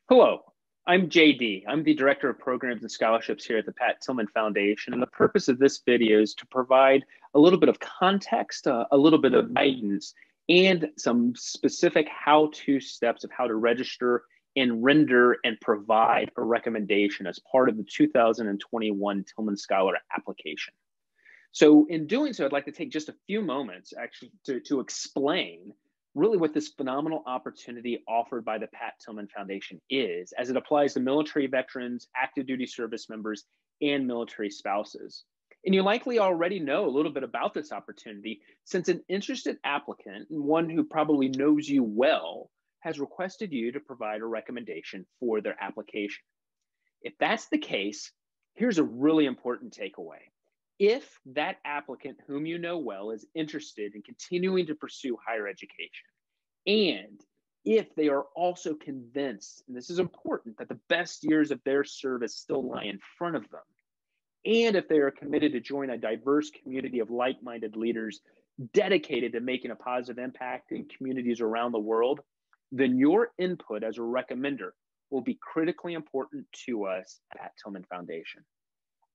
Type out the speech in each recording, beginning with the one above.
Hello, I'm JD. I'm the Director of Programs and Scholarships here at the Pat Tillman Foundation. And the purpose of this video is to provide a little bit of context, a little bit of guidance, and some specific how-to steps of how to register and render and provide a recommendation as part of the 2021 Tillman Scholar application. So in doing so, I'd like to take just a few moments actually to explain really what this phenomenal opportunity offered by the Pat Tillman Foundation is as it applies to military veterans, active duty service members, and military spouses. And you likely already know a little bit about this opportunity since an interested applicant, and one who probably knows you well, has requested you to provide a recommendation for their application. If that's the case, here's a really important takeaway. If that applicant whom you know well is interested in continuing to pursue higher education, and if they are also convinced, and this is important, that the best years of their service still lie in front of them, and if they are committed to join a diverse community of like-minded leaders dedicated to making a positive impact in communities around the world, then your input as a recommender will be critically important to us at Tillman Foundation.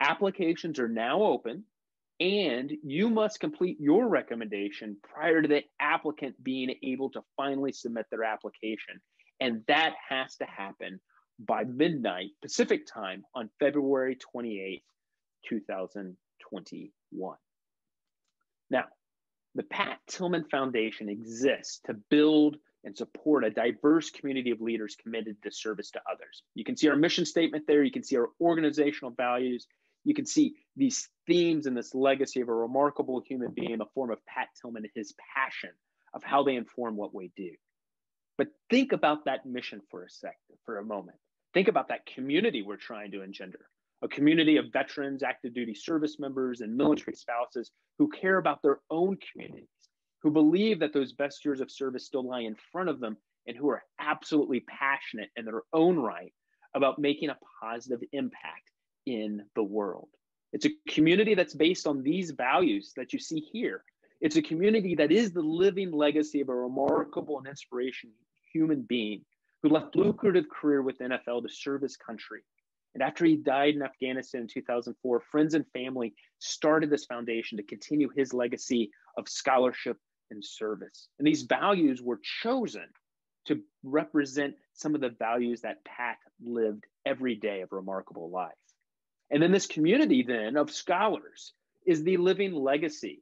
Applications are now open, and you must complete your recommendation prior to the applicant being able to finally submit their application. And that has to happen by midnight Pacific time on February 28th, 2021. Now, the Pat Tillman Foundation exists to build and support a diverse community of leaders committed to service to others. You can see our mission statement there. You can see our organizational values. You can see these themes and this legacy of a remarkable human being in the form of Pat Tillman and his passion of how they inform what we do. But think about that mission for a moment. Think about that community we're trying to engender, a community of veterans, active duty service members, and military spouses who care about their own communities, who believe that those best years of service still lie in front of them, and who are absolutely passionate in their own right about making a positive impact in the world. It's a community that's based on these values that you see here. It's a community that is the living legacy of a remarkable and inspirational human being who left a lucrative career with NFL to serve his country. And after he died in Afghanistan in 2004, friends and family started this foundation to continue his legacy of scholarship and service. And these values were chosen to represent some of the values that Pat lived every day of a remarkable life. And then this community then of scholars is the living legacy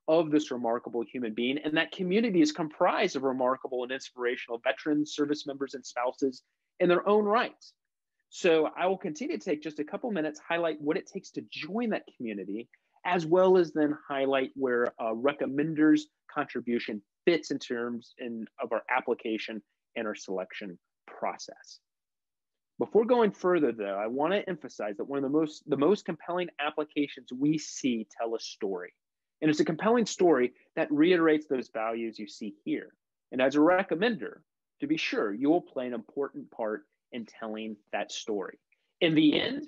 of this remarkable human being. And that community is comprised of remarkable and inspirational veterans, service members, and spouses in their own rights. So I will continue to take just a couple minutes, highlight what it takes to join that community, as well as then highlight where a recommender's contribution fits in terms of our application and our selection process. Before going further, though, I want to emphasize that one of the most compelling applications we see tell a story. And it's a compelling story that reiterates those values you see here. And as a recommender, to be sure, you will play an important part in telling that story. In the end,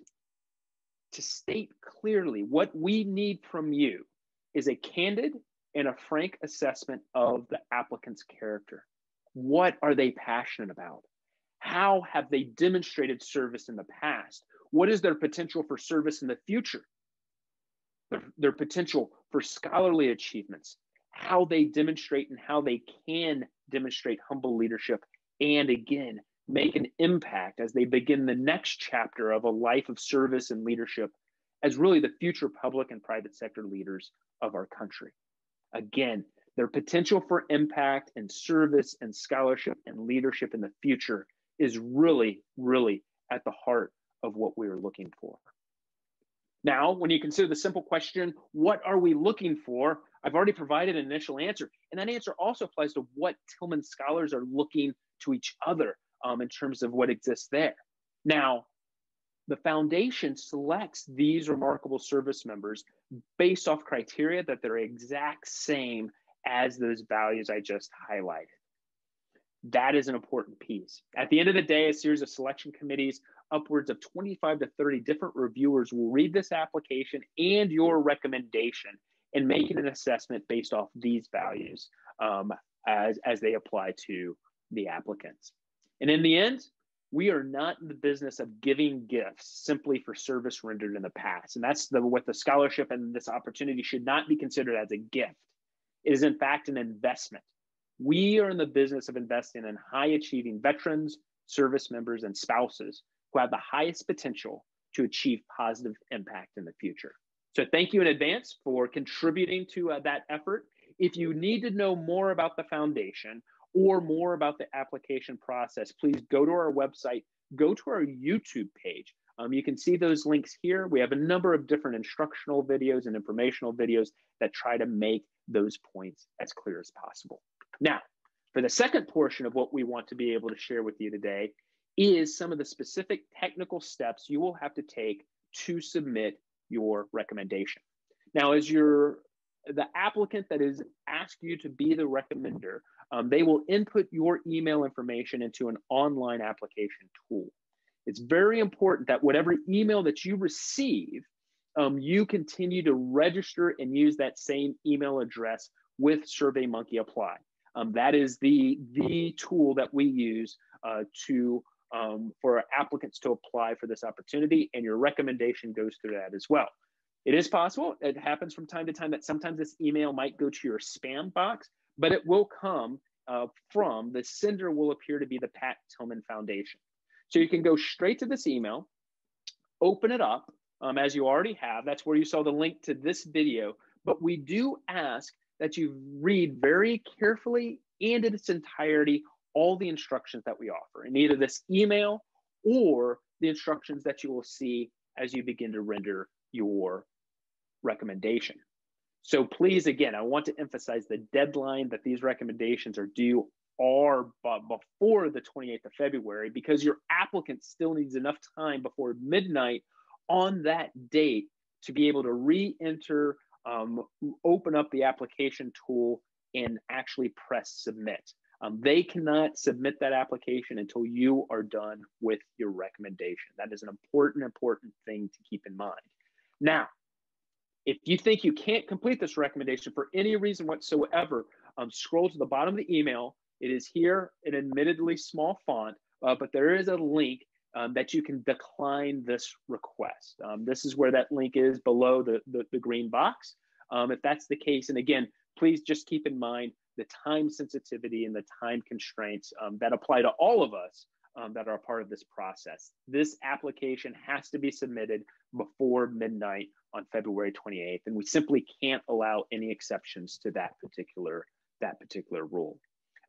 to state clearly what we need from you is a candid and a frank assessment of the applicant's character. What are they passionate about? How have they demonstrated service in the past? What is their potential for service in the future? Their potential for scholarly achievements, how they demonstrate and how they can demonstrate humble leadership, and again, make an impact as they begin the next chapter of a life of service and leadership as really the future public and private sector leaders of our country. Again, their potential for impact and service and scholarship and leadership in the future is really, really at the heart of what we are looking for. Now, when you consider the simple question, what are we looking for? I've already provided an initial answer, and that answer also applies to what Tillman scholars are looking to each other in terms of what exists there. Now, the foundation selects these remarkable service members based off criteria that they're exact same as those values I just highlighted. That is an important piece. At the end of the day, a series of selection committees, upwards of 25 to 30 different reviewers will read this application and your recommendation and make an assessment based off these values as they apply to the applicants. And in the end, we are not in the business of giving gifts simply for service rendered in the past. And that's what the scholarship and this opportunity should not be considered as a gift. It is in fact an investment. We are in the business of investing in high achieving veterans, service members, and spouses who have the highest potential to achieve positive impact in the future. So thank you in advance for contributing to that effort. If you need to know more about the foundation or more about the application process, please go to our website, go to our YouTube page. You can see those links here. We have a number of different instructional videos and informational videos that try to make those points as clear as possible. Now, for the second portion of what we want to be able to share with you today is some of the specific technical steps you will have to take to submit your recommendation. Now, as the applicant that is asked you to be the recommender, they will input your email information into an online application tool. It's very important that whatever email that you receive, you continue to register and use that same email address with SurveyMonkey Apply. That is the tool that we use for our applicants to apply for this opportunity, and your recommendation goes through that as well. It is possible, it happens from time to time, that sometimes this email might go to your spam box, but it will come from, the sender will appear to be the Pat Tillman Foundation. So you can go straight to this email, open it up, as you already have. That's where you saw the link to this video, but we do ask that you read very carefully and in its entirety all the instructions that we offer in either this email or the instructions that you will see as you begin to render your recommendation. So please, again, I want to emphasize the deadline that these recommendations are due are before the 28th of February, because your applicant still needs enough time before midnight on that date to be able to re-enter, open up the application tool and actually press submit. They cannot submit that application until you are done with your recommendation. That is an important thing to keep in mind. Now, if you think you can't complete this recommendation for any reason whatsoever, scroll to the bottom of the email. It is here in admittedly small font, but there is a link that you can decline this request. This is where that link is below the green box. If that's the case, and again, please just keep in mind the time sensitivity and the time constraints that apply to all of us that are a part of this process. This application has to be submitted before midnight on February 28th, and we simply can't allow any exceptions to that particular rule.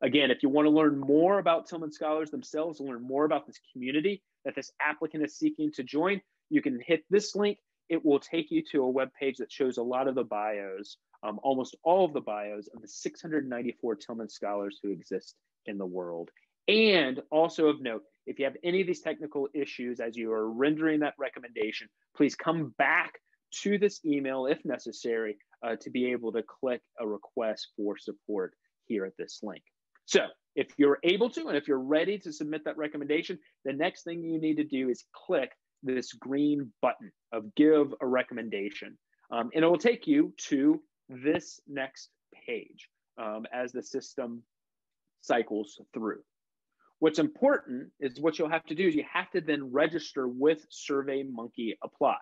Again, if you want to learn more about Tillman Scholars themselves, learn more about this community that this applicant is seeking to join, you can hit this link. It will take you to a web page that shows a lot of the bios, almost all of the bios of the 694 Tillman Scholars who exist in the world. And also of note, if you have any of these technical issues as you are rendering that recommendation, please come back to this email if necessary to be able to click a request for support here at this link. So if you're able to, and if you're ready to submit that recommendation, the next thing you need to do is click this green button of give a recommendation. And it will take you to this next page as the system cycles through. What's important is what you'll have to do is you have to then register with SurveyMonkey Apply.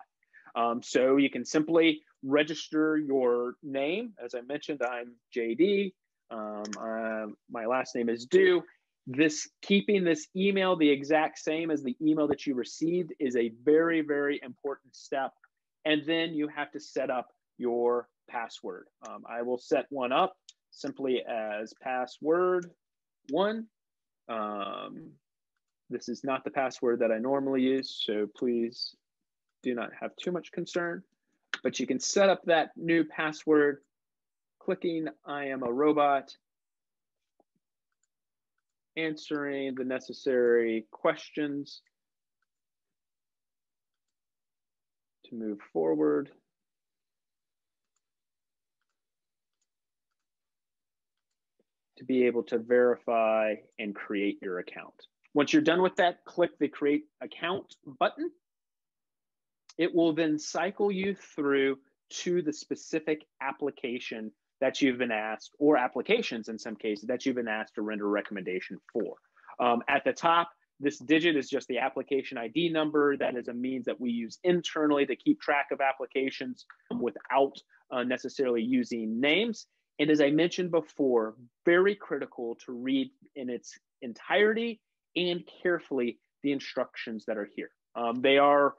So you can simply register your name. As I mentioned, I'm JD. My last name is Dew. Keeping this email the exact same as the email that you received is a very, very important step. And then you have to set up your password. I will set one up simply as password 1. This is not the password that I normally use, so please do not have too much concern. But you can set up that new password clicking I am a robot, answering the necessary questions to move forward. To be able to verify and create your account. Once you're done with that, click the Create Account button. It will then cycle you through to the specific application that you've been asked, or applications in some cases that you've been asked to render a recommendation for. At the top, This digit is just the application ID number. That is a means that we use internally to keep track of applications without necessarily using names. And as I mentioned before, very critical to read in its entirety and carefully the instructions that are here. They are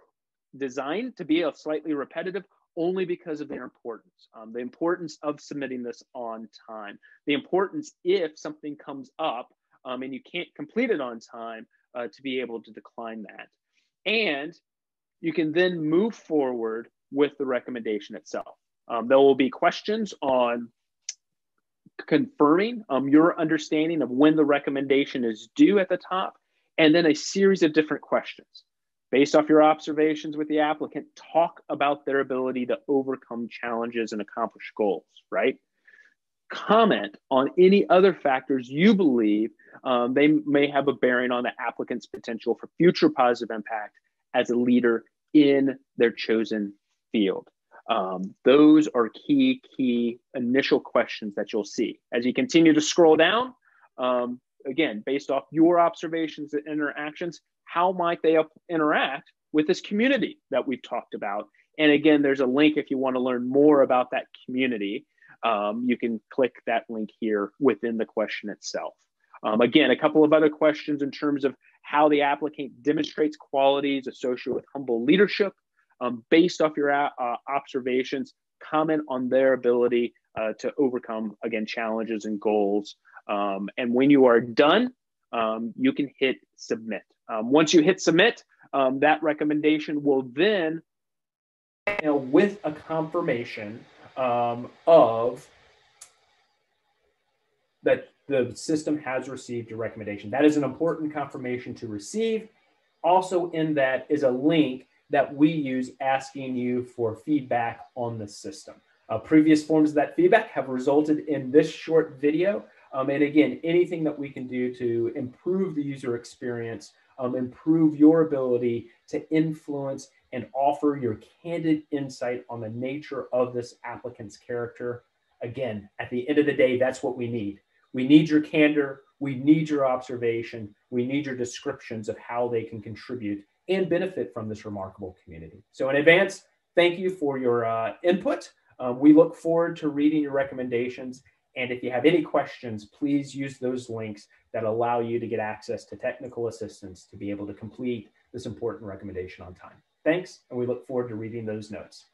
designed to be a slightly repetitive only because of their importance. The importance of submitting this on time. The importance if something comes up and you can't complete it on time to be able to decline that. And you can then move forward with the recommendation itself. There will be questions on confirming your understanding of when the recommendation is due at the top, and then a series of different questions. Based off your observations with the applicant, talk about their ability to overcome challenges and accomplish goals, right? Comment on any other factors you believe they may have a bearing on the applicant's potential for future positive impact as a leader in their chosen field. Those are key initial questions that you'll see. As you continue to scroll down, again, based off your observations and interactions, how might they interact with this community that we've talked about? And again, there's a link if you want to learn more about that community. You can click that link here within the question itself. Again, a couple of other questions in terms of how the applicant demonstrates qualities associated with humble leadership. Based off your observations, comment on their ability to overcome, again, challenges and goals. And when you are done, you can hit submit. Once you hit submit, that recommendation will then, with a confirmation of that the system has received your recommendation. That is an important confirmation to receive. Also in that is a link that we use asking you for feedback on the system. Previous forms of that feedback have resulted in this short video. And again, anything that we can do to improve the user experience, improve your ability to influence and offer your candid insight on the nature of this applicant's character. Again, at the end of the day, that's what we need. We need your candor. We need your observation. We need your descriptions of how they can contribute and benefit from this remarkable community. So in advance, thank you for your input. We look forward to reading your recommendations. And if you have any questions, please use those links that allow you to get access to technical assistance to be able to complete this important recommendation on time. Thanks, and we look forward to reading those notes.